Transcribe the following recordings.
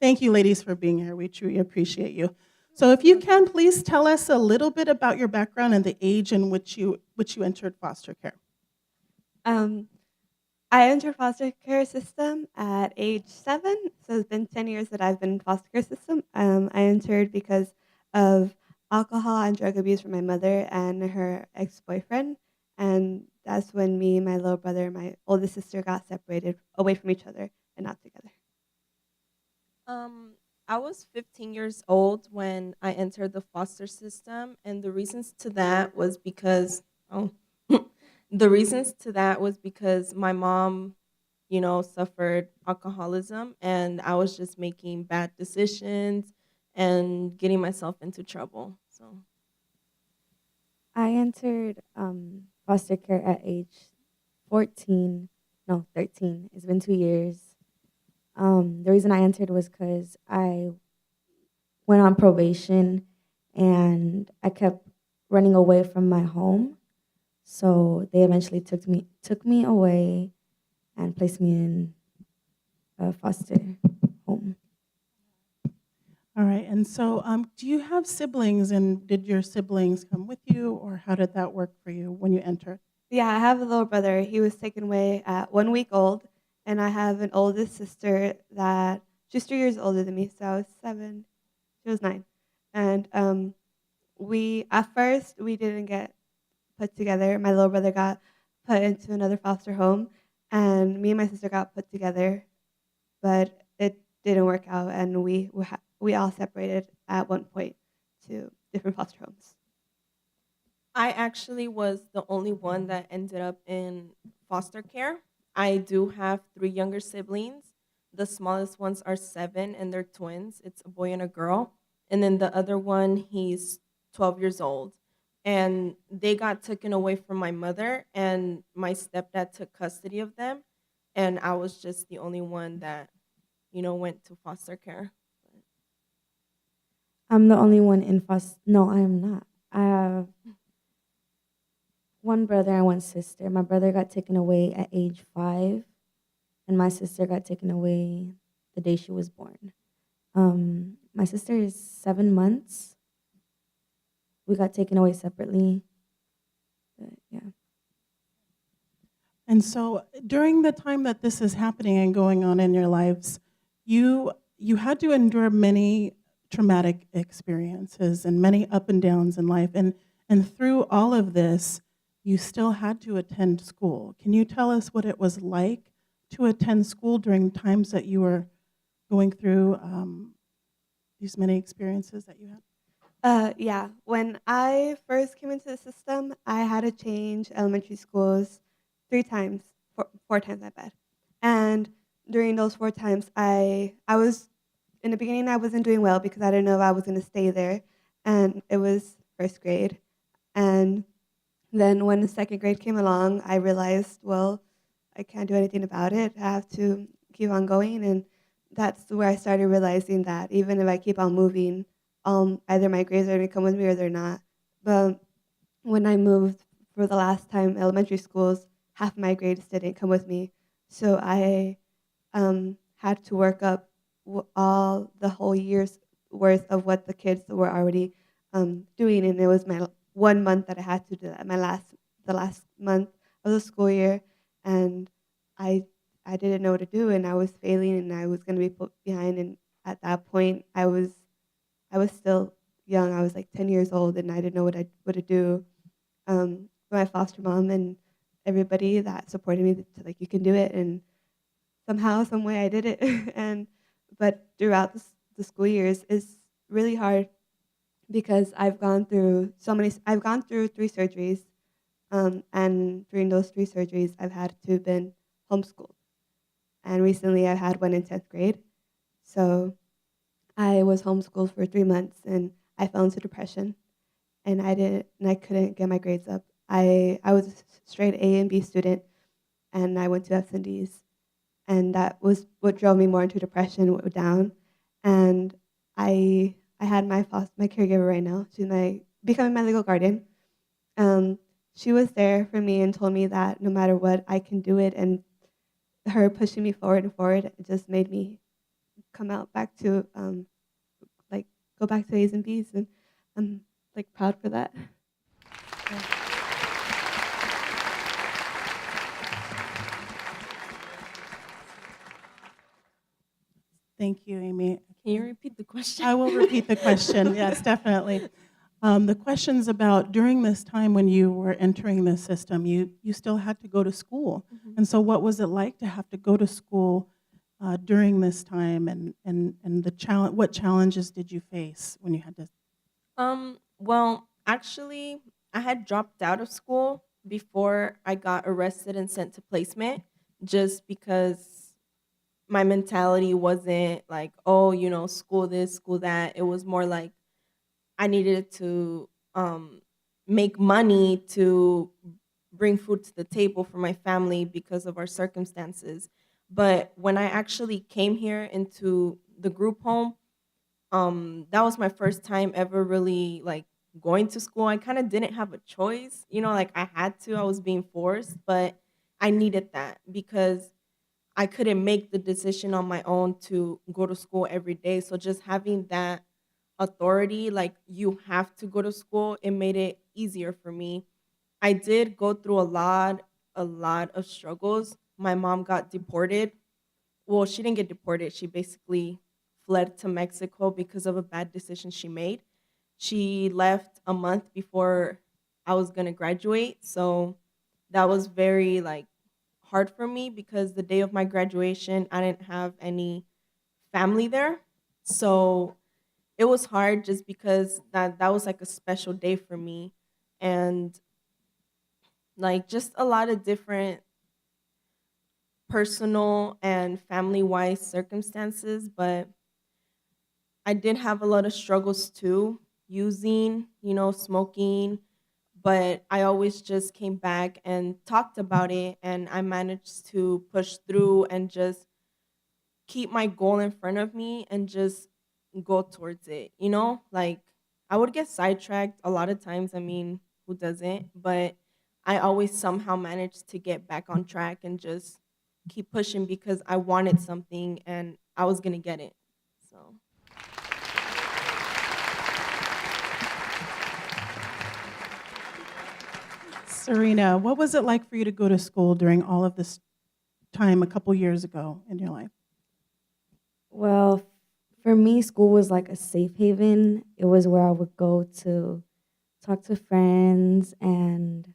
Thank you, ladies, for being here. We truly appreciate you. So, if you can, please tell us a little bit about your background and the age in which you entered foster care. Um, I entered foster care system at age 7, so it's been 10 years that I've been in foster care system. I entered because of alcohol and drug abuse from my mother and her ex-boyfriend, and that's when me, my little brother, and my oldest sister got separated away from each other and not together. Um, I was 15 years old when I entered the foster system, and the reasons to that was because oh, the reasons to that was because my mom, suffered alcoholism, and I was just making bad decisions and getting myself into trouble. So I entered foster care at age 14, no, 13. It's been 2 years. The reason I entered was because I went on probation and I kept running away from my home. So they eventually took me away and placed me in a foster home. All right. And so, do you have siblings, and did your siblings come with you, or how did that work for you when you entered? Yeah, I have a little brother. He was taken away at 1 week old, and I have an oldest sister that she's 3 years older than me, so I was 7, she was 9, and we at first we didn't get put together. My little brother got put into another foster home, and me and my sister got put together, but it didn't work out, and we all separated at one point to different foster homes. I actually was the only one that ended up in foster care. I do have three younger siblings. The smallest ones are 7 and they're twins. It's a boy and a girl. And then the other one, he's 12 years old. And they got taken away from my mother, and my stepdad took custody of them. And I was just the only one that, went to foster care. I'm the only one in foster. No, I am not. I have one brother and one sister. My brother got taken away at age 5, and my sister got taken away the day she was born. My sister is 7 months. We got taken away separately. But yeah. And so, during the time that this is happening and going on in your lives, you had to endure many traumatic experiences and many up and downs in life, and through all of this, you still had to attend school. Can you tell us what it was like to attend school during times that you were going through these many experiences that you had? Yeah. When I first came into the system, I had to change elementary schools 3 times, four times, I bet. And during those 4 times, I was in the beginning I wasn't doing well because I didn't know if I was going to stay there, and it was first grade. And then when the second grade came along, I realized, well, I can't do anything about it. I have to keep on going, and that's where I started realizing that even if I keep on moving, either my grades are going to come with me or they're not. But when I moved for the last time, elementary schools, half my grades didn't come with me, so I had to work up all the whole year's worth of what the kids were already doing, and it was my 1 month that I had to do that. The last month of the school year, and I I didn't know what to do, and I was failing, and I was going to be put behind. And at that point, I was still young. I was like 10 years old, and I didn't know what to do. My foster mom and everybody that supported me, to like, you can do it, and somehow, some way, I did it. And but throughout the school years, it's really hard because I've gone through 3 surgeries, and during those 3 surgeries, I've had to been homeschooled. And recently, I had one in 10th grade, so I was homeschooled for 3 months, and I fell into depression, and I couldn't get my grades up. I was a straight A and B student, and I went to F's and D's, and that was what drove me more into depression, down. And I had my caregiver right now. She's my becoming my legal guardian. Um, she was there for me and told me that no matter what, I can do it. And her pushing me forward and forward, it just made me come out back to like go back to A's and B's, and I'm like proud for that. Thank you, Amy. Can you repeat the question? I will repeat the question. Yes, definitely. The question's about during this time when you were entering the system, you still had to go to school. Mhm. And so what was it like to have to go to school during this time, and what challenges did you face when you had to? Well, actually, I had dropped out of school before I got arrested and sent to placement just because my mentality wasn't like, oh, school this, school that. It was more like I needed to make money to bring food to the table for my family because of our circumstances. But when I actually came here into the group home, that was my first time ever really like going to school. I kind of didn't have a choice, like I had to. I was being forced, but I needed that because I couldn't make the decision on my own to go to school every day. So just having that authority, like you have to go to school, it made it easier for me. I did go through a lot of struggles. My mom got deported. Well, she didn't get deported. She basically fled to Mexico because of a bad decision she made. She left a month before I was going to graduate. So that was very like hard for me because the day of my graduation, I didn't have any family there. So it was hard just because that was like a special day for me, and like just a lot of different personal and family wise circumstances. But I did have a lot of struggles too, using, smoking, but I always just came back and talked about it, and I managed to push through and just keep my goal in front of me and just go towards it. Like I would get sidetracked a lot of times. I mean, who doesn't? But I always somehow managed to get back on track and just keep pushing because I wanted something and I was going to get it. So, Serena, what was it like for you to go to school during all of this time a couple years ago in your life? Well, for me, school was like a safe haven. It was where I would go to talk to friends and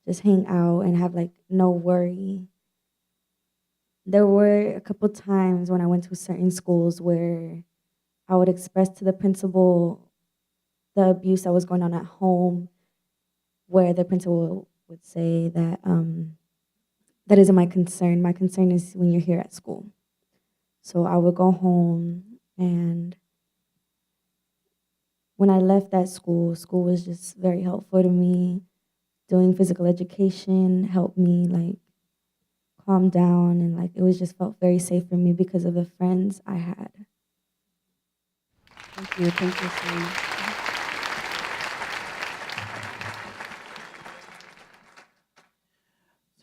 just hang out and have like no worry. There were a couple times when I went to certain schools where I would express to the principal the abuse that was going on at home, where the principal would say that that isn't my concern. My concern is when you're here at school. So I would go home, and when I left that school, school was just very helpful to me. Doing physical education helped me like calm down, and like it was just felt very safe for me because of the friends I had. Thank you, Serena.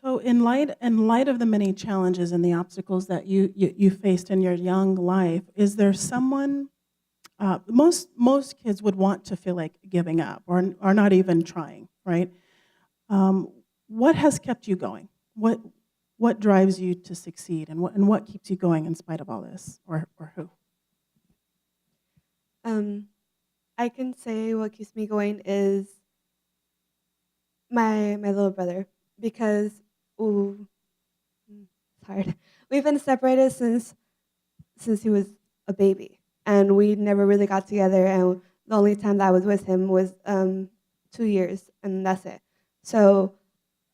So, in light of the many challenges and the obstacles that you faced in your young life, is there someone? Most kids would want to feel like giving up or not even trying, right? Um, what has kept you going? What drives you to succeed, and what keeps you going in spite of all this, or who? Um, I can say what keeps me going is my little brother, because ooh, it's hard. We've been separated since he was a baby, and we never really got together. And the only time that I was with him was 2 years, and that's it. So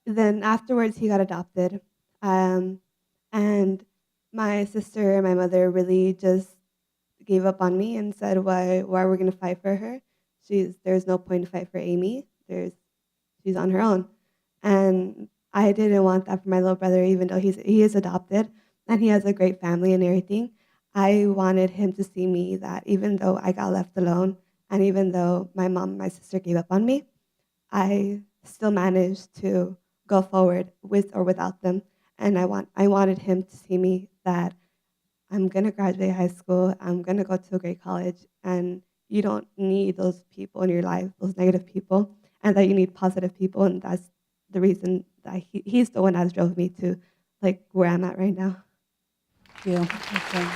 then afterwards, he got adopted, um, and my sister and my mother really just gave up on me and said, "Why are we gonna fight for her? There's no point to fight for Amy. She's on her own." And I didn't want that for my little brother, even though he is adopted and he has a great family and everything. I wanted him to see me that even though I got left alone and even though my mom and my sister gave up on me, I still managed to go forward with or without them. And I wanted him to see me that I'm gonna graduate high school, I'm gonna go to a great college, and you don't need those people in your life, those negative people, and that you need positive people, and that's the reason that he's the one that drove me to like where I'm at right now. Thank you. Okay.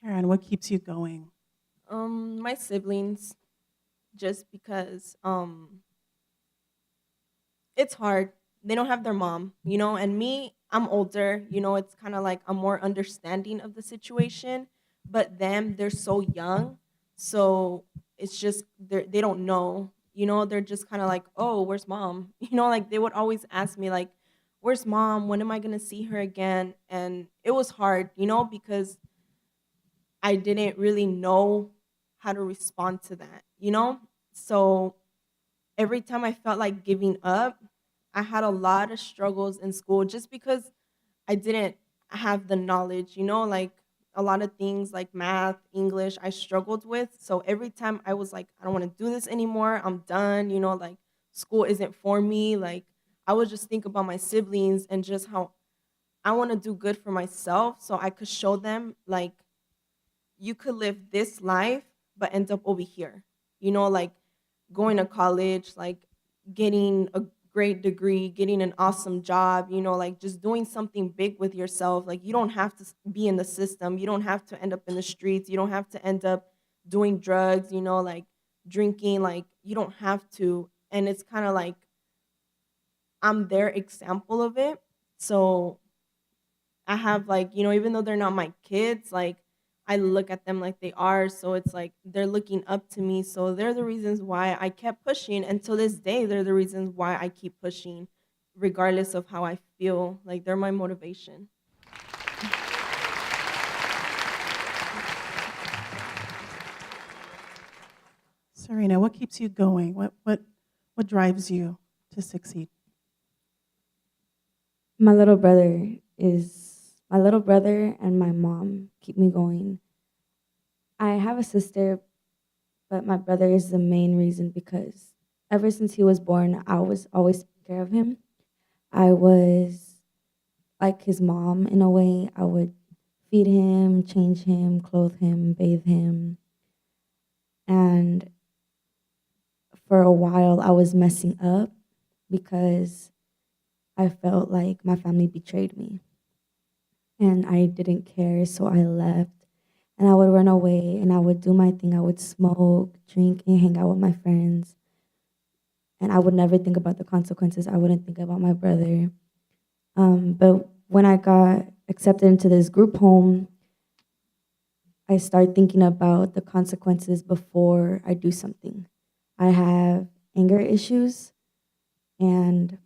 Karen, what keeps you going? My siblings, just because it's hard. They don't have their mom, and me, I'm older, it's kind of like I'm more understanding of the situation, but them, they're so young. So it's just they don't know, they're just kind of like, "Oh, where's mom?" Like they would always ask me like, "Where's mom? When am I going to see her again?" And it was hard, because I didn't really know how to respond to that. So every time I felt like giving up, I had a lot of struggles in school just because I didn't have the knowledge, like a lot of things like math, English, I struggled with. So every time I was like, I don't want to do this anymore. I'm done, like school isn't for me. Like I would just think about my siblings and just how I want to do good for myself so I could show them like you could live this life but end up over here. Like going to college, like getting a great degree, getting an awesome job, like just doing something big with yourself. Like you don't have to be in the system. You don't have to end up in the streets. You don't have to end up doing drugs, like drinking. Like you don't have to. And it's kind of like I'm their example of it. So I have like, even though they're not my kids, like I look at them like they are. So it's like they're looking up to me. So they're the reasons why I kept pushing. And to this day, they're the reasons why I keep pushing, regardless of how I feel. Like they're my motivation. Serena, what keeps you going? What drives you to succeed? My little brother my little brother and my mom keep me going. I have a sister, but my brother is the main reason because ever since he was born, I was always taking care of him. I was like his mom in a way. I would feed him, change him, clothe him, bathe him. And for a while, I was messing up because I felt like my family betrayed me. And I didn't care, so I left. And I would run away and I would do my thing. I would smoke, drink, and hang out with my friends. And I would never think about the consequences. I wouldn't think about my brother. But when I got accepted into this group home, I start thinking about the consequences before I do something. I have anger issues, and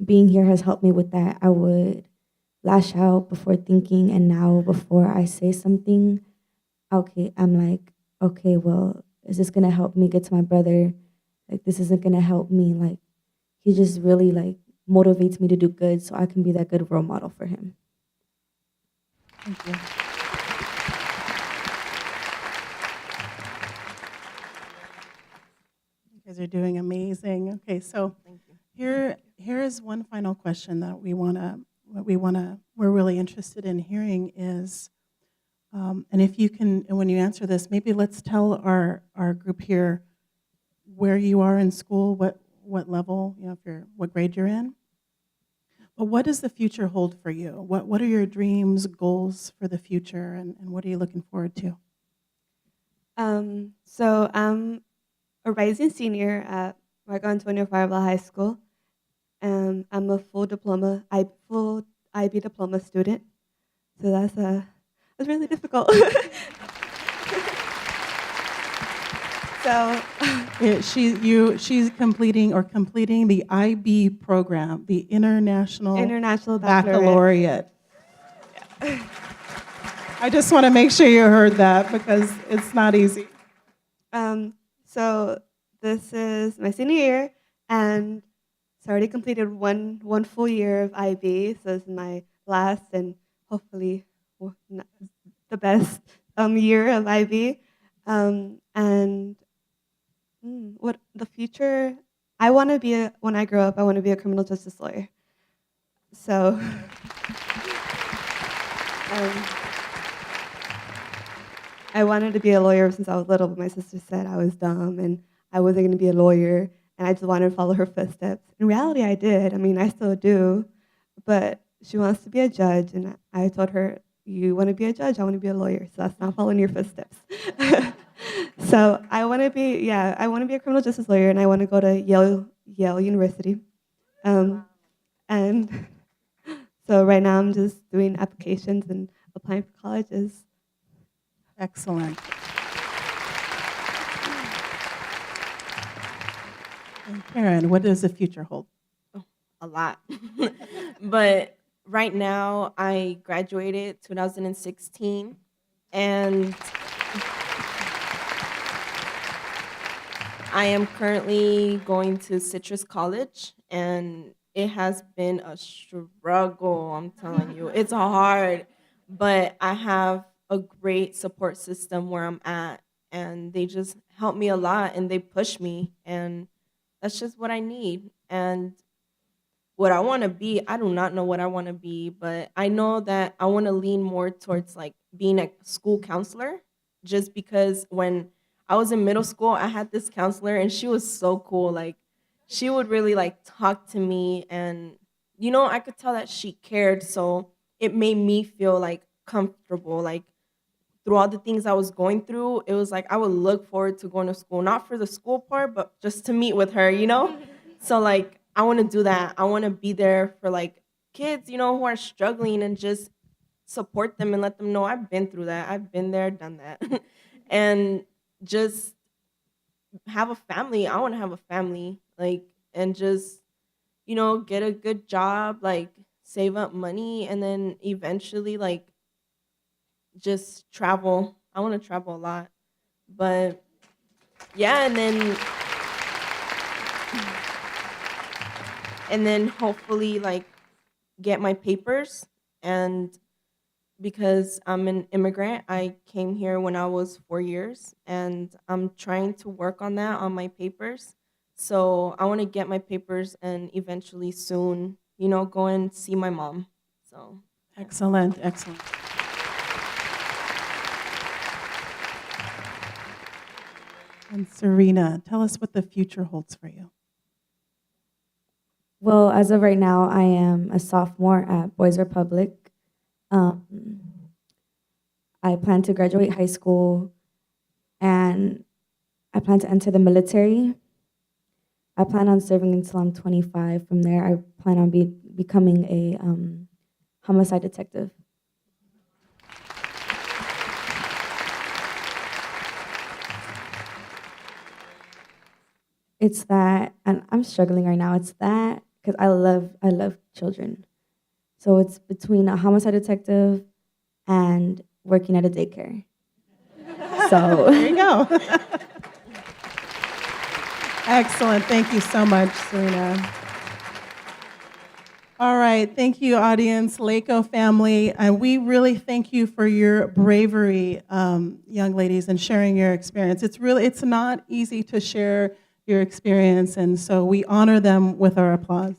being here has helped me with that. I would lash out before thinking, and now before I say something, okay, I'm like, okay, well, is this gonna help me get to my brother? Like, this isn't gonna help me. Like, he just really like motivates me to do good, so I can be that good role model for him. Thank you. You guys are doing amazing. Okay, so Thank you. here is one final question that we're really interested in hearing is, and if you can, and when you answer this, maybe let's tell our group here where you are in school, what level, if what grade you're in. But what does the future hold for you? What are your dreams, goals for the future, and what are you looking forward to? So I'm a rising senior at Marco Antonio Faribault High School. I'm a full IB diploma student. So that's really difficult. So She's completing the IB program, the International International Baccalaureate. Baccalaureate. I just want to make sure you heard that because it's not easy. So this is my senior year, and so I already completed one full year of IB. So this is my last and hopefully the best year of IB. And what the future I want to be when I grow up, I want to be a criminal justice lawyer. So, um, I wanted to be a lawyer since I was little, but my sister said I was dumb and I wasn't going to be a lawyer, and I just wanted to follow her footsteps. In reality, I did. I mean, I still do, but she wants to be a judge, and I told her, "You want to be a judge? I want to be a lawyer." So that's not following your footsteps. So I want to be, yeah, I want to be a criminal justice lawyer, and I want to go to Yale University. Um, and so right now I'm just doing applications and applying for colleges. Excellent. And Karen, what does the future hold? A lot. But right now, I graduated 2016, and I am currently going to Citrus College, and it has been a struggle. I'm telling you, it's hard, but I have a great support system where I'm at, and they just help me a lot and they push me, and that's just what I need. And what I want to be, I do not know what I want to be, but I know that I want to lean more towards like being a school counselor just because when I was in middle school, I had this counselor and she was so cool. Like she would really like talk to me and I could tell that she cared, so it made me feel like comfortable like through all the things I was going through. It was like I would look forward to going to school, not for the school part, but just to meet with her. So like I want to do that. I want to be there for like kids, who are struggling and just support them and let them know I've been through that. I've been there, done that. And just have a family. I want to have a family like and just get a good job, like save up money and then eventually like just travel. I want to travel a lot. But yeah, and then hopefully like get my papers, and because I'm an immigrant, I came here when I was 4 years and I'm trying to work on that on my papers. So I want to get my papers and eventually soon, go and see my mom. So Excellent, excellent. And Serena, tell us what the future holds for you. Well, as of right now, I am a sophomore at Boys Republic. Um, I plan to graduate high school, and I plan to enter the military. I plan on serving until I'm 25. From there, I plan on becoming a homicide detective. It's that, and I'm struggling right now. It's that because I love children. So it's between a homicide detective and working at a daycare. So There you go. Excellent. Thank you so much, Serena. All right. Thank you, audience, LACOE family. And we really thank you for your bravery, young ladies, and sharing your experience. It's not easy to share your experience, and so we honor them with our applause.